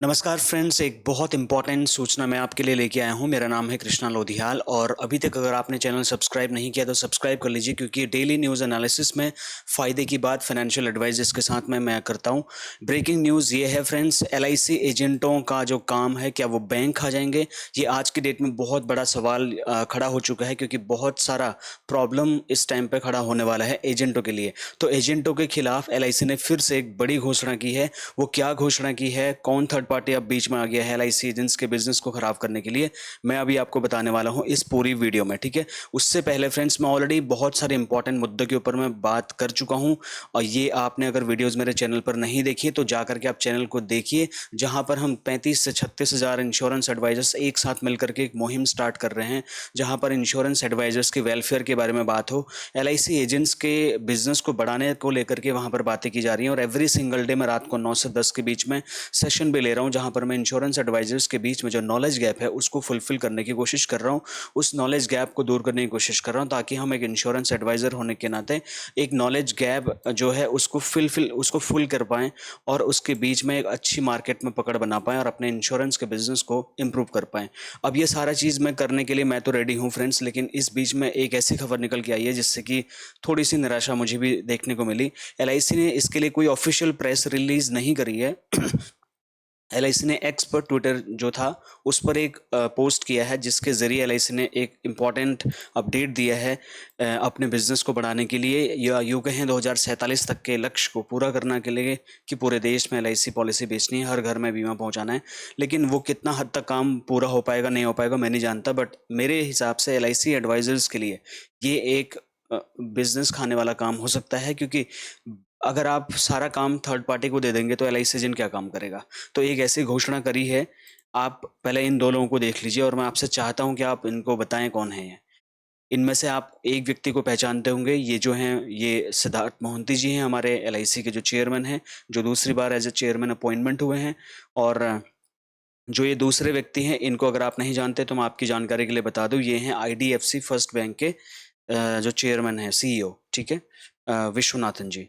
नमस्कार फ्रेंड्स, एक बहुत इंपॉर्टेंट सूचना मैं आपके लिए लेके आया हूँ। मेरा नाम है कृष्णा लोधियाल और अभी तक अगर आपने चैनल सब्सक्राइब नहीं किया तो सब्सक्राइब कर लीजिए, क्योंकि डेली न्यूज़ एनालिसिस में फ़ायदे की बात फाइनेंशियल एडवाइजर्स के साथ में मैं करता हूँ। ब्रेकिंग न्यूज़ ये है फ्रेंड्स, एलआईसी एजेंटों का जो काम है क्या वो बैंक खा जाएंगे? ये आज की डेट में बहुत बड़ा सवाल खड़ा हो चुका है, क्योंकि बहुत सारा प्रॉब्लम इस टाइम पे खड़ा होने वाला है एजेंटों के लिए। तो एजेंटों के खिलाफ एलआईसी ने फिर से एक बड़ी घोषणा की है। वो क्या घोषणा की है, कौन थर्ड पार्टी अब बीच में आ गया है एलआईसी एजेंट्स के बिजनेस को खराब करने के लिए, मैं अभी आपको बताने वाला हूं इस पूरी वीडियो में। ठीक है, उससे पहले फ्रेंड्स, मैं ऑलरेडी बहुत सारे इंपॉर्टेंट मुद्दों के ऊपर मैं बात कर चुका हूं, और ये आपने अगर वीडियोस मेरे चैनल पर नहीं देखी तो जाकर के आप चैनल को देखिए, जहां पर हम 35 से 36 हज़ार इंश्योरेंस एडवाइजर्स एक साथ मिलकर के एक मुहिम स्टार्ट कर रहे हैं, जहां पर इंश्योरेंस एडवाइजर्स के वेलफेयर के बारे में बात हो, एलआईसी एजेंट्स के बिजनेस को बढ़ाने को लेकर के वहां पर बातें की जा रही हैं। और एवरी सिंगल डे मैं रात को 9 से 10 के बीच में सेशन भी ले रहा हूं, जहां पर मैं इंश्योरेंस एडवाइजर्स के बीच में जो नॉलेज गैप है उसको फुलफिल करने की कोशिश कर रहा हूं, उस नॉलेज गैप को दूर करने की कोशिश कर रहा हूं, ताकि हम एक इंश्योरेंस एडवाइजर होने के नाते एक नॉलेज गैप जो है उसको फुल कर पाएं, और उसके बीच में एक अच्छी मार्केट में पकड़ बना पाएं और अपने इंश्योरेंस के बिजनेस को इंप्रूव कर पाएं। अब ये सारा चीज़ मैं करने के लिए मैं तो रेडी हूं फ्रेंड्स, लेकिन इस बीच में एक ऐसी खबर निकल के आई है जिससे कि थोड़ी सी निराशा मुझे भी देखने को मिली। एलआईसी ने इसके लिए कोई ऑफिशियल प्रेस रिलीज नहीं करी है। एलआईसी ने एक्स पर, ट्विटर जो था, उस पर एक पोस्ट किया है, जिसके ज़रिए एलआईसी ने एक इम्पॉर्टेंट अपडेट दिया है अपने बिजनेस को बढ़ाने के लिए, या यूँ कहें 2047 तक के लक्ष्य को पूरा करने के लिए, कि पूरे देश में एलआईसी पॉलिसी बेचनी है, हर घर में बीमा पहुंचाना है। लेकिन वो कितना हद तक काम पूरा हो पाएगा नहीं हो पाएगा मैं नहीं जानता, बट मेरे हिसाब से एलआईसी एडवाइजर्स के लिए ये एक बिजनेस खाने वाला काम हो सकता है, क्योंकि अगर आप सारा काम थर्ड पार्टी को दे देंगे तो एलआईसी एजेंट क्या काम करेगा? तो एक ऐसी घोषणा करी है। आप पहले इन दो लोगों को देख लीजिए और मैं आपसे चाहता हूं कि आप इनको बताएं कौन है ये। इनमें से आप एक व्यक्ति को पहचानते होंगे, ये जो हैं ये सिद्धार्थ मोहंती जी हैं, हमारे एलआईसी के जो चेयरमैन हैं, जो दूसरी बार एज ए चेयरमैन अपॉइंटमेंट हुए हैं। और जो ये दूसरे व्यक्ति हैं, इनको अगर आप नहीं जानते तो मैं आपकी जानकारी के लिए बता दूं, ये हैं आईडीएफसी फर्स्ट बैंक के जो चेयरमैन हैं, सीईओ। ठीक है, विश्वनाथन जी।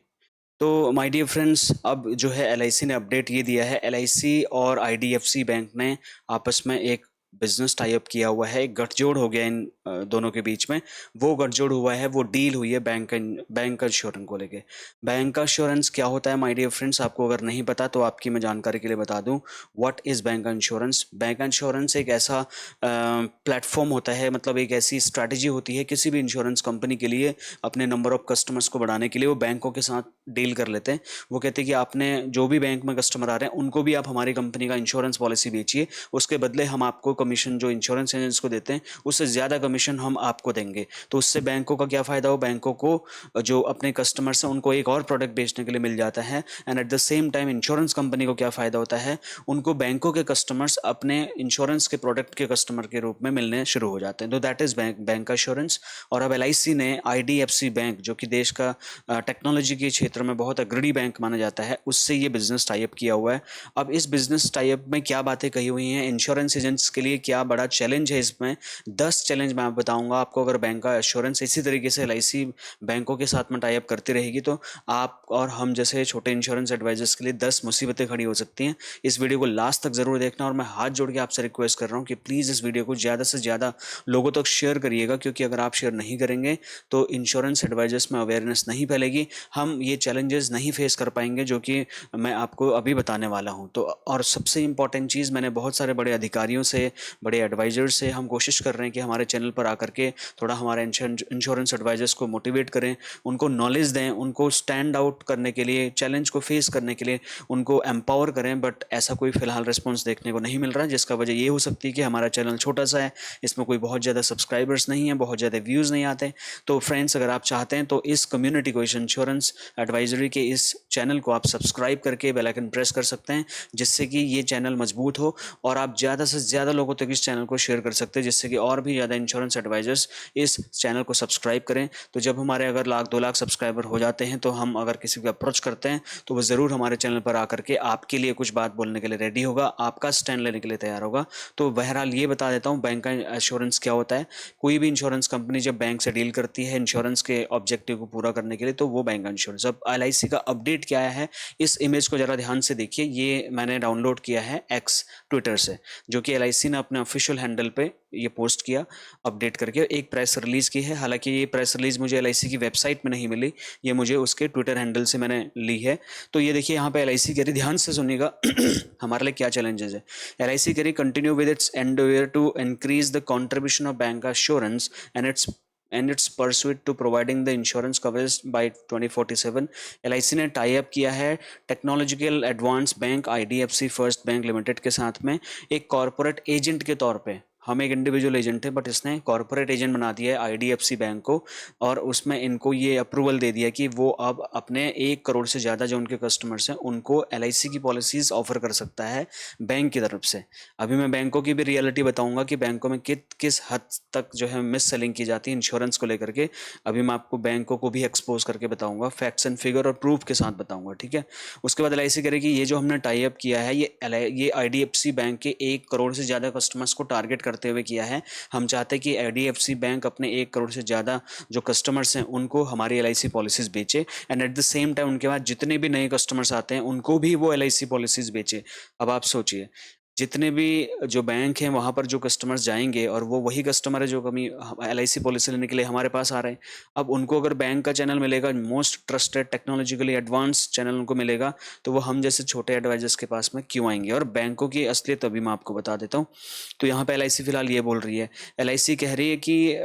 तो माय डियर फ्रेंड्स, अब जो है एलआईसी ने अपडेट ये दिया है, एलआईसी और आईडीएफसी बैंक ने आपस में एक बिजनेस टाई अप किया हुआ है, एक गठजोड़ हो गया इन दोनों के बीच में। वो गठजोड़ हुआ है, वो डील हुई है बैंक का इंश्योरेंस को लेके। बैंक का इंश्योरेंस क्या होता है माय डियर फ्रेंड्स, आपको अगर नहीं पता तो आपकी मैं जानकारी के लिए बता दूं, व्हाट इज बैंक का इंश्योरेंस। बैंक का इंश्योरेंस एक ऐसा प्लेटफॉर्म होता है, मतलब एक ऐसी स्ट्रैटेजी होती है किसी भी इंश्योरेंस कंपनी के लिए, अपने नंबर ऑफ कस्टमर्स को बढ़ाने के लिए वो बैंकों के साथ डील कर लेते हैं। वो कहते हैं कि आपने जो भी बैंक में कस्टमर आ रहे हैं उनको भी आप हमारी कंपनी का इंश्योरेंस पॉलिसी बेचिए, उसके बदले हम आपको कमीशन जो इंश्योरेंस एजेंट्स को देते हैं उससे ज़्यादा कमीशन हम आपको देंगे। तो उससे बैंकों का क्या फ़ायदा हो, बैंकों को जो अपने कस्टमर्स हैं उनको एक और प्रोडक्ट बेचने के लिए मिल जाता है, and at the same time insurance company को क्या फ़ायदा होता है, उनको बैंकों के कस्टमर्स अपने इंश्योरेंस के प्रोडक्ट के कस्टमर के रूप में मिलने शुरू हो जाते हैं। तो दैट इज़ बैंक का इंश्योरेंस। और अब एलआईसी ने आईडीएफसी बैंक, जो कि देश का टेक्नोलॉजी के क्षेत्र में बहुत अग्रणी बैंक माना जाता है, उससे ये बिजनेस टाई अप किया हुआ है। अब इस बिजनेस टाई अप में क्या बातें कही हुई हैं, इंश्योरेंस एजेंट्स के लिए क्या बड़ा चैलेंज है इसमें, 10 चैलेंज मैं बताऊंगा आपको। अगर बैंक का इंश्योरेंस इसी तरीके से एलआईसी बैंकों के साथ में टाई अप करती रहेगी तो आप और हम जैसे छोटे इंश्योरेंस एडवाइजर्स के लिए 10 मुसीबतें खड़ी हो सकती हैं। इस वीडियो को लास्ट तक जरूर देखना, और मैं हाथ जोड़ के आपसे रिक्वेस्ट कर रहा हूँ कि प्लीज़ इस वीडियो को ज़्यादा से ज़्यादा लोगों तक शेयर करिएगा, क्योंकि अगर आप शेयर नहीं करेंगे तो इंश्योरेंस एडवाइजर्स में अवेयरनेस नहीं फैलेगी, हम ये चैलेंजेस नहीं फेस कर पाएंगे जो कि मैं आपको अभी बताने वाला हूं। तो और सबसे इंपॉर्टेंट चीज़, मैंने बहुत सारे बड़े अधिकारियों से, बड़े एडवाइजर्स से हम कोशिश कर रहे हैं कि हमारे चैनल पर आकर के थोड़ा हमारे इंश्योरेंस एडवाइजर्स को मोटिवेट करें, उनको नॉलेज दें, उनको स्टैंड आउट करने के लिए, चैलेंज को फेस करने के लिए उनको एम्पावर करें। बट ऐसा कोई फिलहाल रिस्पॉन्स देखने को नहीं मिल रहा है, जिसका वजह ये हो सकती है कि हमारा चैनल छोटा सा है, इसमें कोई बहुत ज़्यादा सब्सक्राइबर्स नहीं है, बहुत ज़्यादा व्यूज़ नहीं आते। तो फ्रेंड्स, अगर आप चाहते हैं तो इस कम्युनिटी को, इस इंश्योरेंस एडवाइजरी के इस चैनल को आप सब्सक्राइब करके बेल आइकन प्रेस कर सकते हैं, जिससे कि ये चैनल मजबूत हो और आप ज़्यादा से ज़्यादा लोगों लोगों तक इस चैनल को शेयर कर सकते हैं, जिससे कि और भी ज़्यादा इंश्योरेंस एडवाइजर्स इस चैनल को सब्सक्राइब करें। तो जब हमारे अगर 1-2 लाख सब्सक्राइबर हो जाते हैं तो हम अगर किसी को अप्रोच करते हैं तो वो ज़रूर हमारे चैनल पर आकर के आपके लिए कुछ बात बोलने के लिए रेडी होगा, आपका स्टैंड लेने के लिए तैयार होगा। तो बहरहाल ये बता देता हूँ बैंक का इंश्योरेंस क्या होता है। कोई भी इंश्योरेंस कंपनी जब बैंक से डील करती है इंश्योरेंस के ऑब्जेक्टिव को पूरा करने के लिए, तो वो बैंक का इंश्योरेंस। अब LIC का अपडेट क्या है, इस इमेज को जरा ध्यान से देखिए। ये मैंने डाउनलोड किया है एक्स ट्विटर से, जो कि LIC ने अपने ऑफिशियल हैंडल पे ये पोस्ट किया अपडेट करके, एक प्रेस रिलीज की है। हालांकि ये प्रेस रिलीज मुझे LIC की वेबसाइट में नहीं मिली, ये मुझे उसके ट्विटर हैंडल से मैंने ली है। तो ये देखिए यहाँ पे LIC कह रही, ध्यान से सुनिएगा हमारे लिए क्या चैलेंजेस है। LIC कह रही continue with its endeavour to increase the contribution of bank assurance and its pursuit to providing the insurance coverage by 2047। LIC ने टाई अप किया है technological advance bank IDFC first bank limited के साथ में, एक corporate agent के तौर पे। हम एक इंडिविजुअल एजेंट थे, बट इसने कॉरपोरेट एजेंट बना दिया है IDFC बैंक को, और उसमें इनको ये अप्रूवल दे दिया कि वो अब अपने 1 करोड़ से ज़्यादा जो उनके कस्टमर्स हैं उनको LIC की पॉलिसीज़ ऑफर कर सकता है बैंक की तरफ से। अभी मैं बैंकों की भी रियलिटी बताऊंगा कि बैंकों में किस हद तक जो है मिस सेलिंग की जाती है इंश्योरेंस को लेकर के। अभी मैं आपको बैंकों को भी एक्सपोज करके बताऊंगा, फैक्ट्स एंड फिगर और प्रूफ के साथ बताऊंगा, ठीक है। उसके बाद LIC करेगी ये जो हमने टाई अप किया है ये IDFC बैंक के 1 करोड़ से ज़्यादा कस्टमर्स को टारगेट करते हुए किया है। हम चाहते हैं कि IDFC बैंक अपने 1 करोड़ से ज़्यादा जो कस्टमर्स हैं उनको हमारी LIC पॉलिसीज़ बेचे, and at the same time उनके बाद जितने भी नए कस्टमर्स आते हैं उनको भी वो LIC पॉलिसीज़ बेचे। अब आप सोचिए, जितने भी जो बैंक हैं वहाँ पर जो कस्टमर्स जाएंगे, और वो वही कस्टमर है जो कभी LIC पॉलिसी लेने के लिए हमारे पास आ रहे हैं। अब उनको अगर बैंक का चैनल मिलेगा, most trusted technologically advance channel उनको मिलेगा, तो वो हम जैसे छोटे एडवाइजर्स के पास में क्यों आएंगे। और बैंकों की असलियत अभी मैं आपको बता देता हूँ। तो यहाँ पे LIC फिलहाल ये बोल रही है, LIC कह रही है कि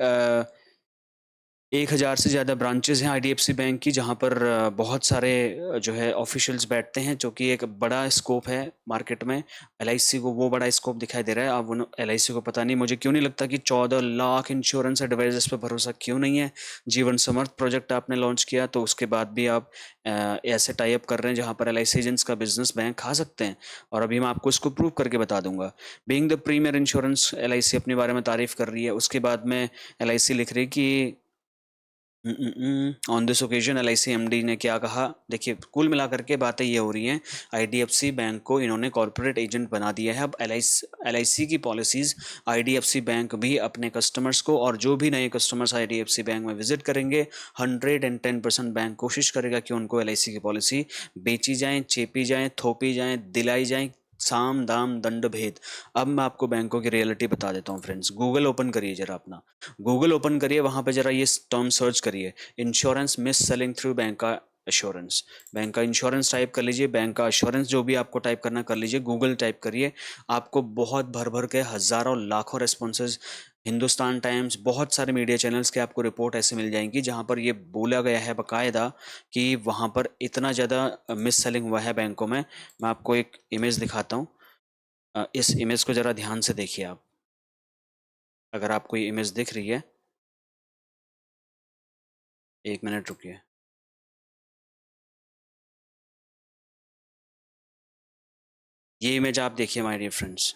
1,000 से ज़्यादा ब्रांचेज़ हैं IDFC बैंक की, जहाँ पर बहुत सारे जो है ऑफिशियल्स बैठते हैं, जो कि एक बड़ा स्कोप है मार्केट में। LIC को वो बड़ा स्कोप दिखाई दे रहा है। अब LIC को पता नहीं, मुझे क्यों नहीं लगता कि 14 लाख इंश्योरेंस एडवाइजर्स पे भरोसा क्यों नहीं है। जीवन समर्थ प्रोजेक्ट आपने लॉन्च किया, तो उसके बाद भी आप ऐसे टाई अप कर रहे हैं जहाँ पर LIC एजेंट्स का बिजनेस बैंक खा सकते हैं। और अभी मैं आपको इसको प्रूव करके बता दूंगा। Being the premier insurance, LIC अपने बारे में तारीफ कर रही है। उसके बाद में LIC लिख रही कि on this occasion LIC MD ने क्या कहा, देखिए कुल मिलाकर के बातें ये हो रही हैं, IDFC बैंक को इन्होंने कॉर्पोरेट एजेंट बना दिया है। अब LIC की पॉलिसीज़ IDFC बैंक भी अपने कस्टमर्स को, और जो भी नए कस्टमर्स IDFC बैंक में विजिट करेंगे, 110% बैंक कोशिश करेगा कि उनको LIC की पॉलिसी बेची जाए, चेपी जाए, थोपी जाए, दिलाई जाए, साम दाम दंड भेद। अब मैं आपको बैंकों की रियलिटी बता देता हूँ फ्रेंड्स। गूगल ओपन करिए जरा अपना, गूगल ओपन करिए, वहाँ पे जरा ये टर्म सर्च करिए, insurance miss selling through bank का एश्योरेंस। बैंक का इंश्योरेंस टाइप कर लीजिए, बैंक का एश्योरेंस जो भी आपको टाइप करना कर लीजिए, गूगल टाइप करिए, आपको बहुत भर भर के हज़ारों लाखों रेस्पॉन्सेज, हिंदुस्तान टाइम्स, बहुत सारे मीडिया चैनल्स के आपको रिपोर्ट ऐसे मिल जाएंगी जहां पर ये बोला गया है बाकायदा कि वहां पर इतना ज़्यादा मिस सेलिंग हुआ है बैंकों में। मैं आपको एक इमेज दिखाता हूँ, इस इमेज को ज़रा ध्यान से देखिए आप, अगर आपको ये इमेज दिख रही है, 1 मिनट रुकिए। ये इमेज आप देखिए माय डियर फ्रेंड्स,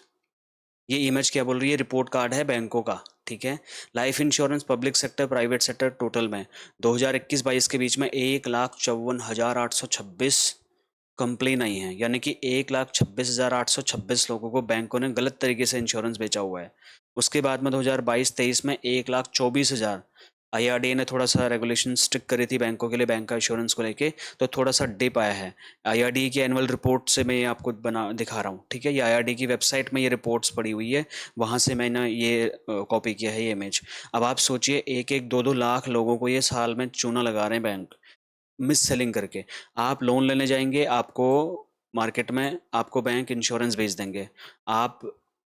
ये इमेज क्या बोल रही है, रिपोर्ट कार्ड है बैंकों का, ठीक है। Life insurance public sector private sector total में 2021-22 के बीच में 1,54,826 कंप्लेन आई हैं, यानी कि 1,26,826 लोगों को बैंकों ने गलत तरीके से इंश्योरेंस बेचा हुआ है। उसके बाद में 2022-23 में 1,24,000, IRDA ने थोड़ा सा रेगुलेशन स्ट्रिक्ट करी थी बैंकों के लिए, बैंक का इंश्योरेंस को लेके, तो थोड़ा सा डिप आया है। IRDA की एनुअल रिपोर्ट से मैं ये आपको बना दिखा रहा हूँ, ठीक है। ये IRDA की वेबसाइट में ये रिपोर्ट्स पड़ी हुई है, वहाँ से मैंने ये कॉपी किया है ये इमेज। अब आप सोचिए, 1-1, 2-2 लाख लोगों को ये साल में चूना लगा रहे हैं बैंक मिस सेलिंग करके। आप लोन लेने जाएंगे, आपको मार्केट में आपको बैंक इंश्योरेंस बेच देंगे। आप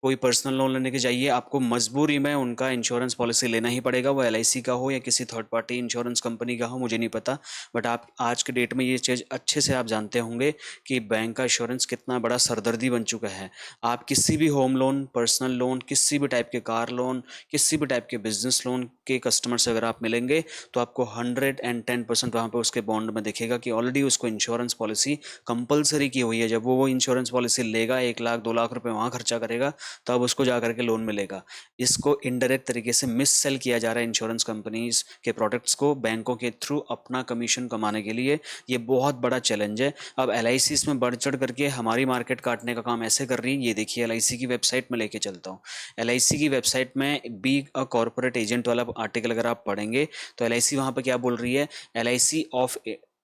कोई पर्सनल लोन लेने के जाइए, आपको मजबूरी में उनका इंश्योरेंस पॉलिसी लेना ही पड़ेगा, वो LIC का हो या किसी थर्ड पार्टी इंश्योरेंस कंपनी का हो, मुझे नहीं पता। बट आप आज के डेट में ये चीज़ अच्छे से आप जानते होंगे कि बैंक का इंश्योरेंस कितना बड़ा सरदर्दी बन चुका है। आप किसी भी होम लोन, पर्सनल लोन, किसी भी टाइप के कार लोन, किसी भी टाइप के बिजनेस लोन के कस्टमर से अगर आप मिलेंगे, तो आपको 110% वहाँ पे उसके बॉन्ड में दिखेगा कि ऑलरेडी उसको इंश्योरेंस पॉलिसी कंपलसरी की हुई है। जब वो इंश्योरेंस पॉलिसी लेगा, 1 लाख 2 लाख रुपए वहाँ खर्चा करेगा, तब उसको जा करके लोन मिलेगा। इसको इनडायरेक्ट तरीके से मिस सेल किया जा रहा है इंश्योरेंस कंपनीज के प्रोडक्ट्स को बैंकों के थ्रू अपना कमीशन कमाने के लिए। ये बहुत बड़ा चैलेंज है। अब LIC इसमें बढ़ चढ़ करके हमारी मार्केट काटने का काम ऐसे कर रही है। ये देखिए LIC की वेबसाइट में लेके चलता हूँ। LIC की वेबसाइट में बी अ कॉर्पोरेट एजेंट वाला आर्टिकल अगर आप पढ़ेंगे तो LIC वहाँ पे क्या बोल रही है,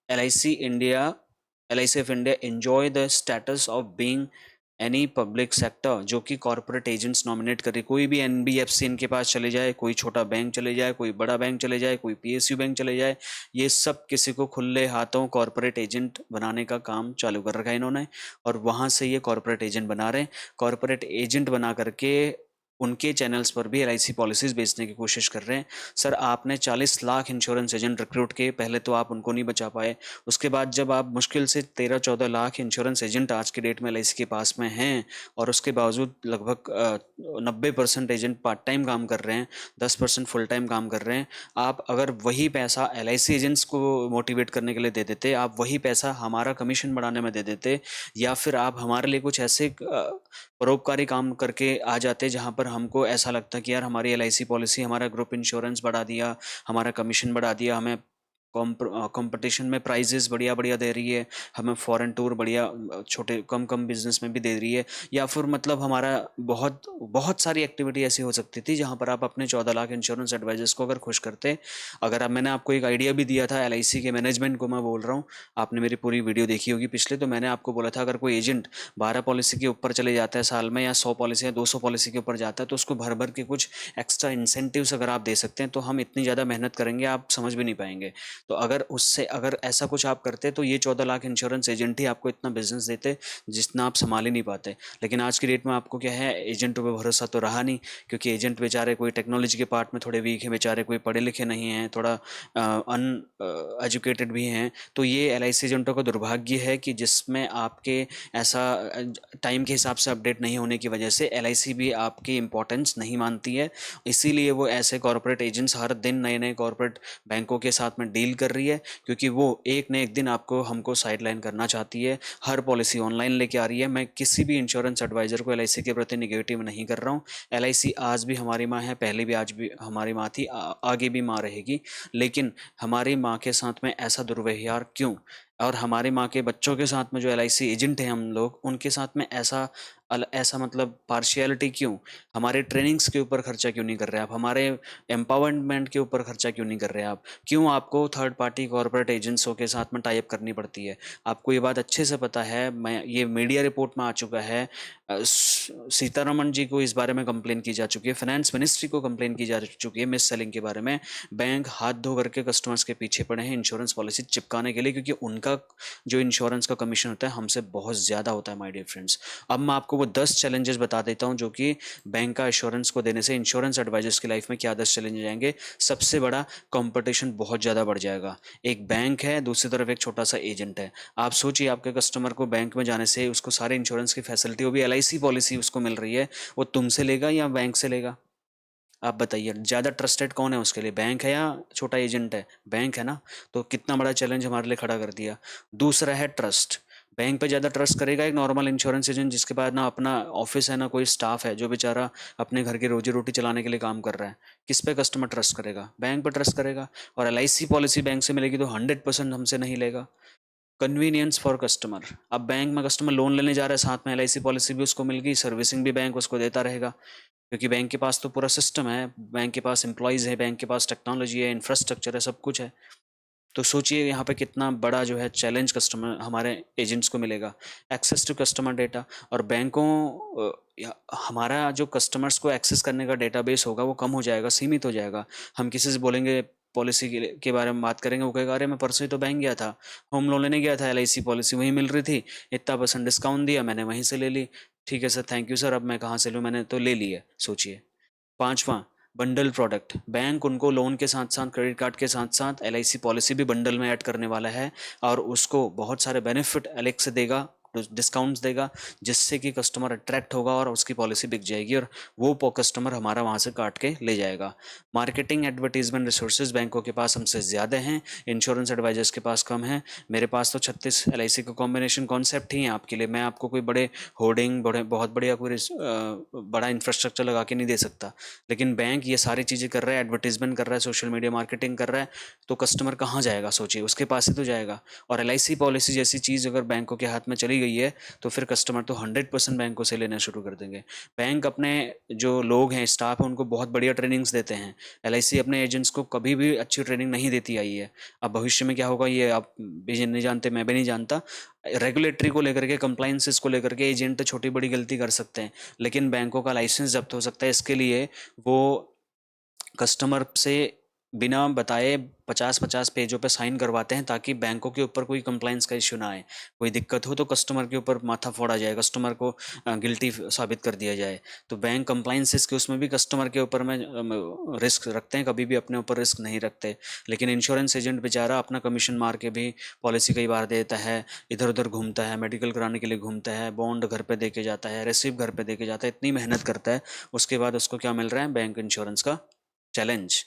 LIC India LIC of India enjoy the status of being any public sector, जो कि कॉर्पोरेट एजेंट्स नॉमिनेट करे। कोई भी NBFC इनके पास चले जाए, कोई छोटा बैंक चले जाए, कोई बड़ा बैंक चले जाए, कोई PSU बैंक चले जाए, ये सब किसी को खुले हाथों कॉर्पोरेट एजेंट बनाने का काम चालू कर रखा है इन्होंने, और वहाँ से ये कॉर्पोरेट एजेंट बना रहे हैं। कॉर्पोरेट एजेंट बना करके उनके चैनल्स पर भी LIC पॉलिसीज बेचने की कोशिश कर रहे हैं। सर आपने 40 लाख इंश्योरेंस एजेंट रिक्रूट किए, पहले तो आप उनको नहीं बचा पाए। उसके बाद जब आप मुश्किल से 13-14 लाख इंश्योरेंस एजेंट आज की डेट में LIC के पास में हैं, और उसके बावजूद लगभग 90% एजेंट पार्ट टाइम काम कर रहे हैं, 10% फुल टाइम काम कर रहे हैं। आप अगर वही पैसा LIC एजेंट्स को मोटिवेट करने के लिए दे देते, आप वही पैसा हमारा कमीशन बढ़ाने में दे देते, या फिर आप हमारे लिए कुछ ऐसे परोपकारी काम करके आ जाते जहां पर हमको ऐसा लगता कि यार हमारी LIC पॉलिसी हमारा ग्रुप इंश्योरेंस बढ़ा दिया, हमारा कमीशन बढ़ा दिया, हमें कंपटीशन में प्राइजेस बढ़िया बढ़िया दे रही है, हमें फॉरेन टूर बढ़िया छोटे कम कम बिजनेस में भी दे रही है, या फिर मतलब हमारा बहुत बहुत सारी एक्टिविटी ऐसी हो सकती थी जहां पर आप अपने 14 लाख इंश्योरेंस एडवाइजर्स को अगर खुश करते। अगर अब मैंने आपको एक आइडिया भी दिया था, LIC के मैनेजमेंट को मैं बोल रहा हूँ, आपने मेरी पूरी वीडियो देखी होगी पिछले, तो मैंने आपको बोला था अगर कोई एजेंट 12 पॉलिसी के ऊपर चले जाता है साल में, या 100 पॉलिसी या 200 पॉलिसी के ऊपर जाता है, तो उसको भर भर के कुछ एक्स्ट्रा इंसेंटिव्स अगर आप दे सकते हैं तो हम इतनी ज़्यादा मेहनत करेंगे आप समझ भी नहीं पाएंगे। तो अगर ऐसा कुछ आप करते तो ये 14 लाख इंश्योरेंस एजेंट ही आपको इतना बिजनेस देते जितना आप संभाल ही नहीं पाते। लेकिन आज की डेट में आपको क्या है, एजेंटों पे भरोसा तो रहा नहीं, क्योंकि एजेंट बेचारे कोई टेक्नोलॉजी के पार्ट में थोड़े वीक हैं, बेचारे कोई पढ़े लिखे नहीं हैं, थोड़ा एजुकेटेड भी हैं। तो ये LIC एजेंटों का दुर्भाग्य है कि जिसमें आपके ऐसा टाइम के हिसाब से अपडेट नहीं होने की वजह से LIC भी आपकी इंपॉर्टेंस नहीं मानती है। इसीलिए वो ऐसे कॉर्पोरेट एजेंट्स हर दिन नए नए कॉर्पोरेट बैंकों के साथ में डील कर रही है, क्योंकि वो एक न एक दिन आपको हमको साइडलाइन करना चाहती है। हर पॉलिसी ऑनलाइन लेके आ रही है। मैं किसी भी इंश्योरेंस एडवाइजर को LIC के प्रति निगेटिव नहीं कर रहा हूँ। LIC आज भी हमारी माँ है, पहले भी आज भी हमारी माँ थी, आगे भी माँ रहेगी। लेकिन हमारी माँ के साथ में ऐसा दुर्व्यवहार क्यों, और हमारी माँ के बच्चों के साथ में जो LIC एजेंट हैं हम लोग, उनके साथ में ऐसा मतलब पार्शियलिटी क्यों? हमारे ट्रेनिंग्स के ऊपर खर्चा क्यों नहीं कर रहे आप? हमारे एम्पावरमेंट के ऊपर खर्चा क्यों नहीं कर रहे आप? क्यों आपको थर्ड पार्टी कॉर्पोरेट एजेंट्सों के साथ में टाई अप करनी पड़ती है? आपको ये बात अच्छे से पता है, मैं ये मीडिया रिपोर्ट में आ चुका है। सीतारमण जी को इस बारे में कंप्लेन की जा चुकी है, फाइनेंस मिनिस्ट्री को कंप्लेन की जा चुकी है मिस सेलिंग के बारे में। बैंक हाथ धो करके कस्टमर्स के पीछे पड़े हैं इंश्योरेंस पॉलिसी चिपकाने के लिए, क्योंकि उनका जो इंश्योरेंस का कमीशन होता है हमसे बहुत ज़्यादा होता है माय डियर फ्रेंड्स। अब मैं आपको वो 10 चैलेंजेस बता देता हूँ जो कि बैंक का इंश्योरेंस को देने से इंश्योरेंस एडवाइजर्स की लाइफ में क्या 10 चैलेंजेस आएंगे। सबसे बड़ा, कंपटीशन बहुत ज़्यादा बढ़ जाएगा। एक बैंक है, दूसरी तरफ एक छोटा सा एजेंट है। आप सोचिए आपके कस्टमर को बैंक में जाने से उसको सारे इंश्योरेंस की फैसिलिटी, वो भी LIC पॉलिसी उसको मिल रही है, वो तुमसे लेगा या बैंक से लेगा? आप बताइए, ज़्यादा ट्रस्टेड कौन है उसके लिए, बैंक है या छोटा एजेंट है? बैंक है ना। तो कितना बड़ा चैलेंज हमारे लिए खड़ा कर दिया। दूसरा है ट्रस्ट। बैंक पे ज़्यादा ट्रस्ट करेगा एक नॉर्मल इंश्योरेंस एजेंट जिसके पास ना अपना ऑफिस है ना कोई स्टाफ है, जो बेचारा अपने घर की रोजी रोटी चलाने के लिए काम कर रहा है? किस पे कस्टमर ट्रस्ट करेगा? बैंक पे ट्रस्ट करेगा। और LIC पॉलिसी बैंक से मिलेगी तो 100% हमसे नहीं लेगा। Convenience for customer. अब बैंक में कस्टमर लोन लेने जा रहा है, साथ में LIC पॉलिसी भी उसको मिल गई, सर्विसिंग भी बैंक उसको देता रहेगा, क्योंकि बैंक के पास तो पूरा सिस्टम है, बैंक के पास एम्प्लॉयज़ है, बैंक के पास टेक्नोलॉजी है, इंफ्रास्ट्रक्चर है, सब कुछ है। तो सोचिए यहाँ पे कितना बड़ा जो है चैलेंज कस्टमर हमारे एजेंट्स को मिलेगा। Access to customer data. और बैंकों हमारा जो कस्टमर्स को एक्सेस करने का डेटाबेस होगा वो कम हो जाएगा, सीमित हो जाएगा। हम किसी से बोलेंगे पॉलिसी के बारे में बात करेंगे, वो कहेगा अरे मैं परसों ही तो बैंक गया था, होम लोन लेने गया था, LIC पॉलिसी वहीं मिल रही थी, इतना % डिस्काउंट दिया, मैंने वहीं से ले ली। ठीक है सर, थैंक यू सर, अब मैं कहाँ से लूँ, मैंने तो ले ली है। सोचिए। पांचवा, बंडल प्रोडक्ट। बैंक उनको लोन के साथ साथ, क्रेडिट कार्ड के साथ साथ LIC पॉलिसी भी बंडल में ऐड करने वाला है, और उसको बहुत सारे बेनिफिट अलग से देगा डिस्काउंट्स देगा, जिससे कि कस्टमर अट्रैक्ट होगा और उसकी पॉलिसी बिक जाएगी और वो कस्टमर हमारा वहाँ से काट के ले जाएगा। मार्केटिंग एडवर्टीजमेंट रिसोर्सेज बैंकों के पास हमसे ज़्यादा हैं, इंश्योरेंस एडवाइजर्स के पास कम है। मेरे पास तो 36 LIC का कॉम्बिनेशन कॉन्सेप्ट ही है आपके लिए। मैं आपको कोई बड़े होर्डिंग, बहुत बढ़िया कोई बड़ा इंफ्रास्ट्रक्चर लगा के नहीं दे सकता, लेकिन बैंक ये सारी चीज़ें कर रहा है, एडवर्टीजमेंट कर रहा है, सोशल मीडिया मार्केटिंग कर रहा है, तो कस्टमर कहाँ जाएगा सोचिए, उसके पास ही तो जाएगा। और LIC पॉलिसी जैसी चीज़ अगर बैंकों के हाथ में चली गई है तो फिर कस्टमर तो 100% बैंकों से लेना शुरू कर देंगे। बैंक अपने जो लोग हैं, स्टाफ है, उनको बहुत बढ़िया ट्रेनिंग्स देते हैं। LIC अपने एजेंट्स को कभी भी अच्छी ट्रेनिंग नहीं देती आई है। अब भविष्य में क्या होगा ये आप भी नहीं जानते, मैं भी नहीं जानता। रेगुलेटरी को लेकर के, कंप्लाइंसेस को लेकर के एजेंट छोटी बड़ी गलती कर सकते हैं, लेकिन बैंकों का लाइसेंस जब्त हो सकता है। इसके लिए वो कस्टमर से बिना बताए 50-50 पेजों पे साइन करवाते हैं, ताकि बैंकों के ऊपर कोई कंप्लाइंस का इश्यू ना आए। कोई दिक्कत हो तो कस्टमर के ऊपर माथा फोड़ा जाए, कस्टमर को गिल्टी साबित कर दिया जाए। तो बैंक कंप्लाइंसेस के उसमें भी कस्टमर के ऊपर में रिस्क रखते हैं, कभी भी अपने ऊपर रिस्क नहीं रखते। लेकिन इंश्योरेंस एजेंट बेचारा अपना कमीशन मार के भी पॉलिसी कई बार देता है, इधर उधर घूमता है, मेडिकल कराने के लिए घूमता है, बॉन्ड घर पे दे के जाता है, रिसिप्ट घर पे दे के जाता है, इतनी मेहनत करता है, उसके बाद उसको क्या मिल रहा है? बैंक इंश्योरेंस का चैलेंज।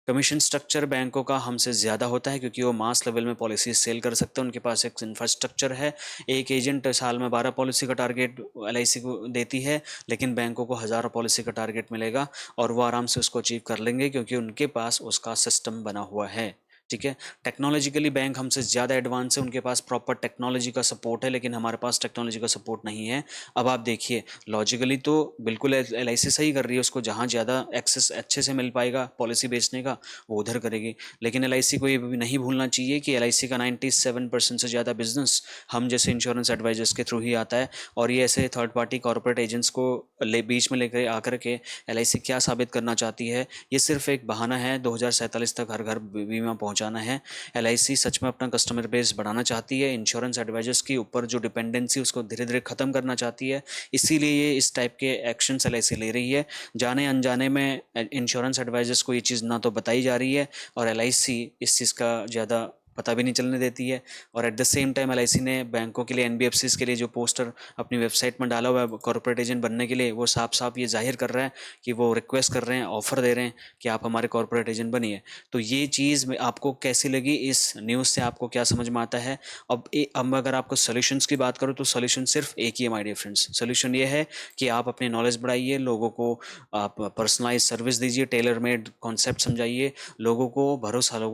कमीशन स्ट्रक्चर बैंकों का हमसे ज़्यादा होता है, क्योंकि वो मास लेवल में पॉलिसी सेल कर सकते हैं, उनके पास एक इंफ्रास्ट्रक्चर है। एक एजेंट साल में 12 पॉलिसी का टारगेट LIC को देती है, लेकिन बैंकों को हज़ारों पॉलिसी का टारगेट मिलेगा और वो आराम से उसको अचीव कर लेंगे, क्योंकि उनके पास उसका सिस्टम बना हुआ है। ठीक है, टेक्नोलॉजिकली बैंक हमसे ज़्यादा एडवांस है, उनके पास प्रॉपर टेक्नोलॉजी का सपोर्ट है, लेकिन हमारे पास टेक्नोलॉजी का सपोर्ट नहीं है। अब आप देखिए, लॉजिकली तो बिल्कुल LIC सही कर रही है, उसको जहाँ ज़्यादा एक्सेस अच्छे से मिल पाएगा पॉलिसी बेचने का, वो उधर करेगी। लेकिन LIC को ये भी नहीं भूलना चाहिए कि LIC का 97% से ज़्यादा बिजनेस हम जैसे इंश्योरेंस एडवाइजर्स के थ्रू ही आता है, और ये ऐसे थर्ड पार्टी कॉर्पोरेट एजेंट्स को बीच में लेकर आकर के LIC क्या साबित करना चाहती है, ये सिर्फ एक बहाना है 2047 तक हर घर बीमा पहुंचाना है। LIC सच में अपना कस्टमर बेस बढ़ाना चाहती है, इंश्योरेंस एडवाइजर्स के ऊपर जो डिपेंडेंसी उसको धीरे धीरे खत्म करना चाहती है, इसीलिए ये इस टाइप के एक्शंस LIC ले रही है। जाने अनजाने में इंश्योरेंस एडवाइजर्स को ये चीज़ ना तो बताई जा रही है, और LIC इस चीज़ का ज़्यादा पता भी नहीं चलने देती है। और at the same time LIC ने बैंकों के लिए, NBFCs के लिए जो पोस्टर अपनी वेबसाइट में डाला हुआ है कॉर्पोरेट एजेंट बनने के लिए, वो साफ साफ ये जाहिर कर रहा है कि वो रिक्वेस्ट कर रहे हैं, ऑफर दे रहे हैं कि आप हमारे कॉर्पोरेट एजेंट बनिए। तो ये चीज़ आपको कैसी लगी? इस न्यूज़ से आपको क्या समझ में आता है? अब अगर आपको सोल्यूशंस की बात करूँ तो सोल्यूशन सिर्फ एक ही है माय डियर फ्रेंड्स। सोल्यूशन ये है कि आप अपनी नॉलेज बढ़ाइए, लोगों को आप पर्सनलाइज सर्विस दीजिए, टेलर मेड कॉन्सेप्ट समझाइए, लोगों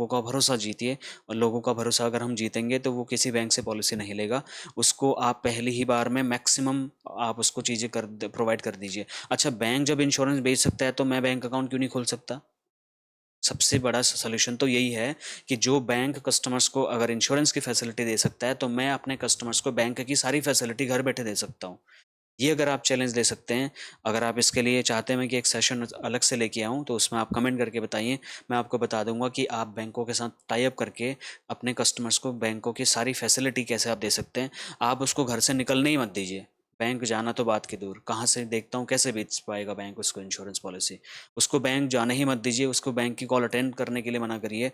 का भरोसा जीतिए। और लोगों का भरोसा अगर हम जीतेंगे तो वो किसी बैंक से पॉलिसी नहीं लेगा, उसको आप पहली ही बार में मैक्सिमम आप उसको चीज़ें प्रोवाइड कर दीजिए। अच्छा, बैंक जब इंश्योरेंस बेच सकता है तो मैं बैंक अकाउंट क्यों नहीं खोल सकता? सबसे बड़ा सोल्यूशन तो यही है कि जो बैंक कस्टमर्स को अगर इंश्योरेंस की फैसिलिटी दे सकता है, तो मैं अपने कस्टमर्स को बैंक की सारी फैसिलिटी घर बैठे दे सकता हूँ। ये अगर आप चैलेंज ले सकते हैं, अगर आप इसके लिए चाहते हैं कि एक सेशन अलग से लेके आऊँ, तो उसमें आप कमेंट करके बताइए, मैं आपको बता दूंगा कि आप बैंकों के साथ टाई अप करके अपने कस्टमर्स को बैंकों की सारी फैसिलिटी कैसे आप दे सकते हैं। आप उसको घर से निकलने ही मत दीजिए, बैंक जाना तो बात की दूर, कहाँ से देखता हूँ कैसे बेच पाएगा बैंक उसको इंश्योरेंस पॉलिसी। उसको बैंक जाने ही मत दीजिए, उसको बैंक की कॉल अटेंड करने के लिए मना करिए।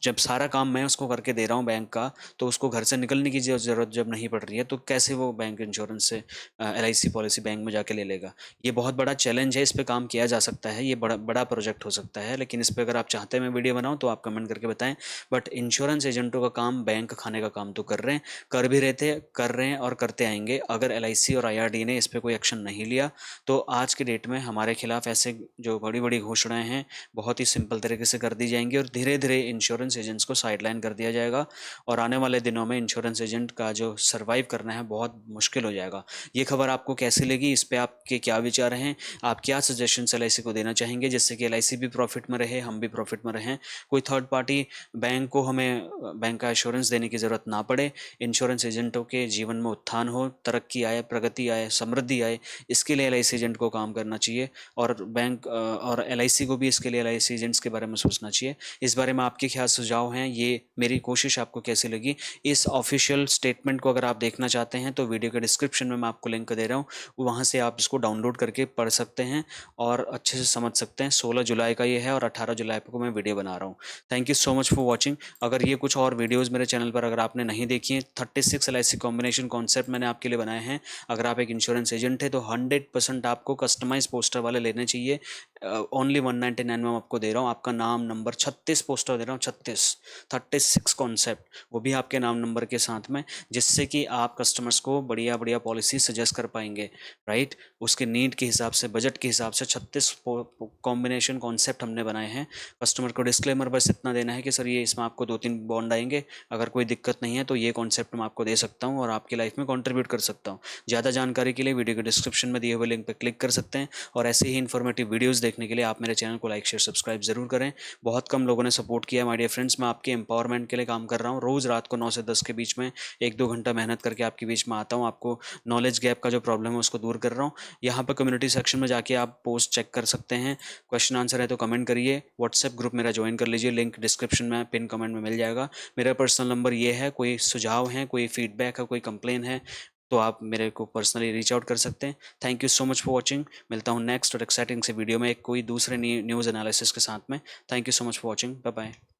जब सारा काम मैं उसको करके दे रहा हूँ बैंक का, तो उसको घर से निकलने की ज़रूरत जब नहीं पड़ रही है, तो कैसे वो बैंक इंश्योरेंस से LIC पॉलिसी बैंक में जाके ले लेगा? ये बहुत बड़ा चैलेंज है, इस पे काम किया जा सकता है, ये बड़ा बड़ा प्रोजेक्ट हो सकता है, लेकिन इस पे अगर आप चाहते हैं मैं वीडियो बनाऊँ तो आप कमेंट करके बताएं। बट इंश्योरेंस एजेंटों का काम बैंक खाने का काम तो कर रहे हैं, कर भी रहे थे, कर रहे हैं और करते आएंगे। अगर LIC और IRD ने इस पर कोई एक्शन नहीं लिया तो आज के डेट में हमारे खिलाफ ऐसे जो बड़ी बड़ी घोषणाएं हैं बहुत ही सिंपल तरीके से कर दी जाएंगी, और धीरे धीरे इंश्योरेंस एजेंट्स को साइडलाइन कर दिया जाएगा, और आने वाले दिनों में इंश्योरेंस एजेंट का जो सर्वाइव करना है बहुत मुश्किल हो जाएगा। ये खबर आपको कैसी लगी? इस पे आपके क्या विचार हैं? आप क्या सजेशन LIC को देना चाहेंगे जिससे कि LIC भी प्रॉफिट में रहे, हम भी प्रॉफिट में रहें, कोई थर्ड पार्टी बैंक को हमें बैंक का इंश्योरेंस देने की ज़रूरत ना पड़े, इंश्योरेंस एजेंटों के जीवन में उत्थान हो, तरक्की आए, प्रगति आए, समृद्धि आए, इसके लिए LIC एजेंट को काम करना चाहिए और बैंक और LIC को भी इसके लिए LIC एजेंट्स के बारे में सोचना चाहिए। इस बारे में आपके क्या सुझाव हैं, ये मेरी कोशिश आपको कैसी लगी? इस ऑफिशियल स्टेटमेंट को अगर आप देखना चाहते हैं तो वीडियो के डिस्क्रिप्शन में मैं आपको लिंक दे रहा हूँ, वहाँ से आप इसको डाउनलोड करके पढ़ सकते हैं और अच्छे से समझ सकते हैं। 16 जुलाई का ये है और 18 जुलाई को मैं वीडियो बना रहा हूँ। Thank you so much for watching. अगर ये कुछ और वीडियोज़ मेरे चैनल पर अगर आपने नहीं देखी हैं, 36 LIC कॉम्बिनेशन कॉन्सेप्ट मैंने आपके लिए बनाए हैं। अगर आप एक इंश्योरेंस एजेंट है तो 100% आपको कस्टमाइज पोस्टर वाले लेने चाहिए। ओनली 199 में आपको दे रहा हूँ। आपका नाम नंबर 36 पोस्टर दे रहा हूँ, 36 कॉन्सेप्ट, वो भी आपके नाम नंबर के साथ में, जिससे कि आप कस्टमर्स को बढ़िया बढ़िया पॉलिसी सजेस्ट कर पाएंगे, राइट। उसके नीड के हिसाब से, बजट के हिसाब से 36 कॉम्बिनेशन कॉन्सेप्ट हमने बनाए हैं। कस्टमर को डिस्क्लेमर बस इतना देना है कि सर ये इसमें आपको 2-3 बॉन्ड आएंगे, अगर कोई दिक्कत नहीं है तो ये कॉन्सेप्ट मैं आपको दे सकता हूँ और आपकी लाइफ में कंट्रीब्यूट कर सकता हूँ। ज़्यादा जानकारी के लिए वीडियो के डिस्क्रिप्शन में दिए हुए लिंक पर क्लिक कर सकते हैं और ऐसे ही इन्फॉर्मेटिव वीडियोज़ देखने के लिए आप मेरे चैनल को लाइक शेयर सब्सक्राइब जरूर करें। बहुत कम लोगों ने सपोर्ट किया माय डियर फ्रेंड्स। मैं आपके एम्पावरमेंट के लिए काम कर रहा हूँ। रोज़ रात को 9 से 10 के बीच में 1-2 घंटा मेहनत करके आपके बीच में आता हूँ। आपको नॉलेज गैप का जो प्रॉब्लम है उसको दूर कर रहा हूँ। यहाँ पर कम्युनिटी सेक्शन में जाके आप पोस्ट चेक कर सकते हैं। क्वेश्चन आंसर है तो कमेंट करिए। व्हाट्सएप ग्रुप मेरा ज्वाइन कर लीजिए, लिंक डिस्क्रिप्शन में पिन कमेंट में मिल जाएगा। मेरा पर्सनल नंबर ये है। कोई सुझाव है, कोई फीडबैक है, कोई कंप्लेन है तो आप मेरे को पर्सनली रीच आउट कर सकते हैं। Thank you so much for watching. मिलता हूँ नेक्स्ट और एक्साइटिंग से वीडियो में एक कोई दूसरे न्यूज़ एनालिसिस के साथ में। Thank you so much for watching. Bye bye.